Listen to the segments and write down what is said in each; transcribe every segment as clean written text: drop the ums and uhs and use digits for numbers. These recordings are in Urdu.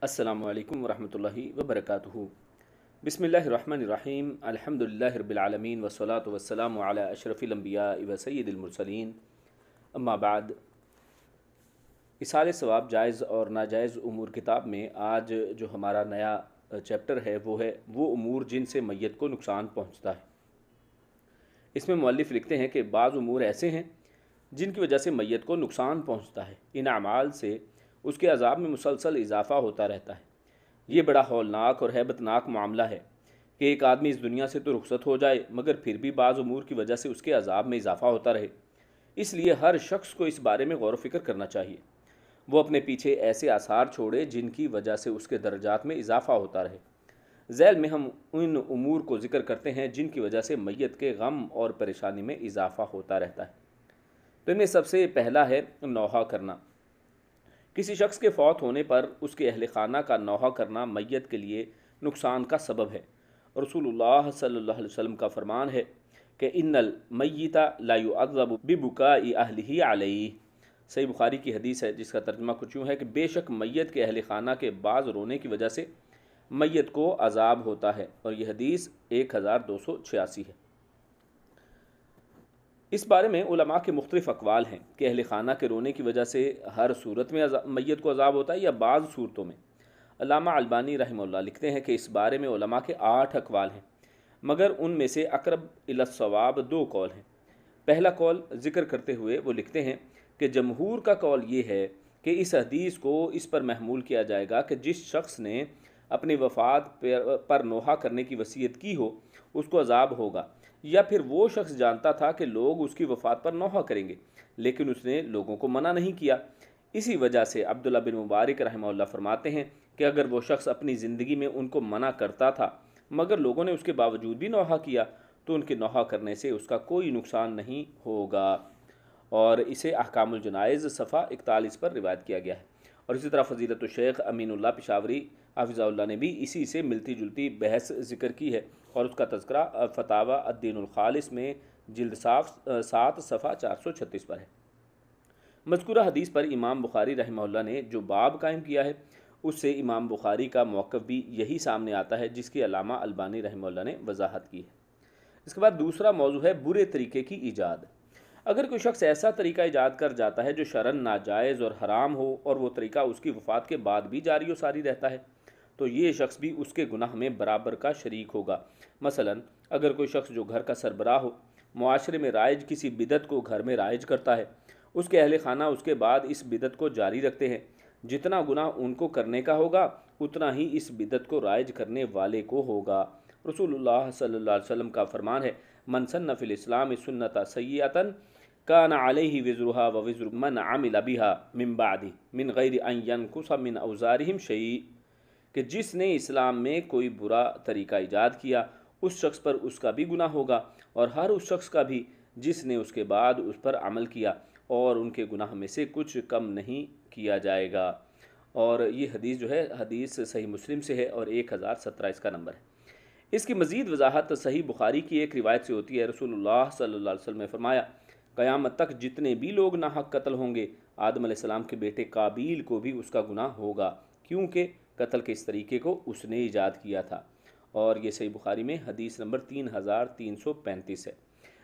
السلام علیکم ورحمۃ اللہ وبرکاتہ۔ بسم اللہ الرحمن الرحیم، الحمدللہ رب العالمین والصلاة والسلام علی اشرف الانبیاء و سید المرسلین، اما بعد۔ ایصال ثواب جائز اور ناجائز امور کتاب میں آج جو ہمارا نیا چیپٹر ہے وہ امور جن سے میت کو نقصان پہنچتا ہے۔ اس میں مؤلف لکھتے ہیں کہ بعض امور ایسے ہیں جن کی وجہ سے میت کو نقصان پہنچتا ہے، ان اعمال سے اس کے عذاب میں مسلسل اضافہ ہوتا رہتا ہے۔ یہ بڑا ہولناک اور ہیبت ناک معاملہ ہے کہ ایک آدمی اس دنیا سے تو رخصت ہو جائے مگر پھر بھی بعض امور کی وجہ سے اس کے عذاب میں اضافہ ہوتا رہے۔ اس لیے ہر شخص کو اس بارے میں غور و فکر کرنا چاہیے، وہ اپنے پیچھے ایسے آثار چھوڑے جن کی وجہ سے اس کے درجات میں اضافہ ہوتا رہے۔ ذیل میں ہم ان امور کو ذکر کرتے ہیں جن کی وجہ سے میت کے غم اور پریشانی میں اضافہ ہوتا رہتا ہے۔ تو ان میں سب سے پہلا ہے نوحہ کرنا۔ کسی شخص کے فوت ہونے پر اس کے اہل خانہ کا نوحہ کرنا میت کے لیے نقصان کا سبب ہے۔ رسول اللہ صلی اللہ علیہ وسلم کا فرمان ہے کہ ان المیت لا یعذب ببکاء اہلہ علیہ۔ صحیح بخاری کی حدیث ہے جس کا ترجمہ کچھ یوں ہے کہ بے شک میت کے اہل خانہ کے بعض رونے کی وجہ سے میت کو عذاب ہوتا ہے، اور یہ حدیث 1286 ہے۔ اس بارے میں علماء کے مختلف اقوال ہیں کہ اہل خانہ کے رونے کی وجہ سے ہر صورت میں میت کو عذاب ہوتا ہے یا بعض صورتوں میں۔ علامہ البانی رحمہ اللہ لکھتے ہیں کہ اس بارے میں علماء کے 8 اقوال ہیں، مگر ان میں سے اقرب الی الصواب 2 قول ہیں۔ پہلا قول ذکر کرتے ہوئے وہ لکھتے ہیں کہ جمہور کا قول یہ ہے کہ اس حدیث کو اس پر محمول کیا جائے گا کہ جس شخص نے اپنی وفات پر نوحہ کرنے کی وصیت کی ہو اس کو عذاب ہوگا، یا پھر وہ شخص جانتا تھا کہ لوگ اس کی وفات پر نوحہ کریں گے لیکن اس نے لوگوں کو منع نہیں کیا۔ اسی وجہ سے عبداللہ بن مبارک رحمہ اللہ فرماتے ہیں کہ اگر وہ شخص اپنی زندگی میں ان کو منع کرتا تھا مگر لوگوں نے اس کے باوجود بھی نوحہ کیا تو ان کے نوحہ کرنے سے اس کا کوئی نقصان نہیں ہوگا، اور اسے احکام الجنائز صفحہ 41 پر روایت کیا گیا ہے۔ اور اسی طرح فضیلت الشیخ امین اللہ پشاوری حافظہ اللہ نے بھی اسی سے ملتی جلتی بحث ذکر کی ہے، اور اس کا تذکرہ فتاوی الدین الخالص میں جلد 7 صفحہ 436 پر ہے۔ مذکورہ حدیث پر امام بخاری رحمہ اللہ نے جو باب قائم کیا ہے اس سے امام بخاری کا موقف بھی یہی سامنے آتا ہے جس کی علامہ البانی رحمہ اللہ نے وضاحت کی ہے۔ اس کے بعد دوسرا موضوع ہے برے طریقے کی ایجاد۔ اگر کوئی شخص ایسا طریقہ ایجاد کر جاتا ہے جو شرعاً ناجائز اور حرام ہو اور وہ طریقہ اس کی وفات کے بعد بھی جاری و ساری رہتا ہے تو یہ شخص بھی اس کے گناہ میں برابر کا شریک ہوگا۔ مثلا اگر کوئی شخص جو گھر کا سربراہ ہو معاشرے میں رائج کسی بدعت کو گھر میں رائج کرتا ہے، اس کے اہل خانہ اس کے بعد اس بدعت کو جاری رکھتے ہیں، جتنا گناہ ان کو کرنے کا ہوگا اتنا ہی اس بدعت کو رائج کرنے والے کو ہوگا۔ رسول اللہ صلی اللہ علیہ وسلم کا فرمان ہے من سن فی الاسلام سنۃ سیئۃ کان علیہ وزرھا ووزر من عمل بها من بعدہ من غیر ان ینقص من اوزارہم شیء، کہ جس نے اسلام میں کوئی برا طریقہ ایجاد کیا اس شخص پر اس کا بھی گناہ ہوگا، اور ہر اس شخص کا بھی جس نے اس کے بعد اس پر عمل کیا، اور ان کے گناہ میں سے کچھ کم نہیں کیا جائے گا۔ اور یہ حدیث جو ہے حدیث صحیح مسلم سے ہے اور 1017 اس کا نمبر ہے۔ اس کی مزید وضاحت صحیح بخاری کی ایک روایت سے ہوتی ہے۔ رسول اللہ صلی اللہ علیہ وسلم نے فرمایا قیامت تک جتنے بھی لوگ ناحق قتل ہوں گے آدم علیہ السلام کے بیٹے قابیل کو بھی اس کا گناہ ہوگا، کیونکہ قتل کے اس طریقے کو اس نے ایجاد کیا تھا، اور یہ صحیح بخاری میں حدیث نمبر 3335 ہے۔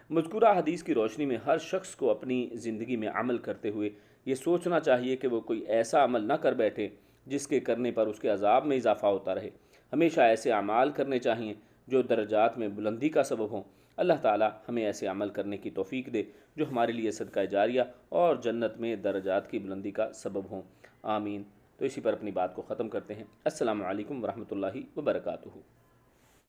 مذکورہ حدیث کی روشنی میں ہر شخص کو اپنی زندگی میں عمل کرتے ہوئے یہ سوچنا چاہیے کہ وہ کوئی ایسا عمل نہ کر بیٹھے جس کے کرنے پر اس کے عذاب میں اضافہ ہوتا رہے۔ ہمیشہ ایسے اعمال کرنے چاہیے جو درجات میں بلندی کا سبب ہوں۔ اللہ تعالی ہمیں ایسے عمل کرنے کی توفیق دے جو ہمارے لیے صدقہ جاریہ اور جنت میں درجات کی بلندی کا سبب ہوں، آمین۔ تو اسی پر اپنی بات کو ختم کرتے ہیں۔ السلام علیکم ورحمۃ اللہ وبرکاتہ۔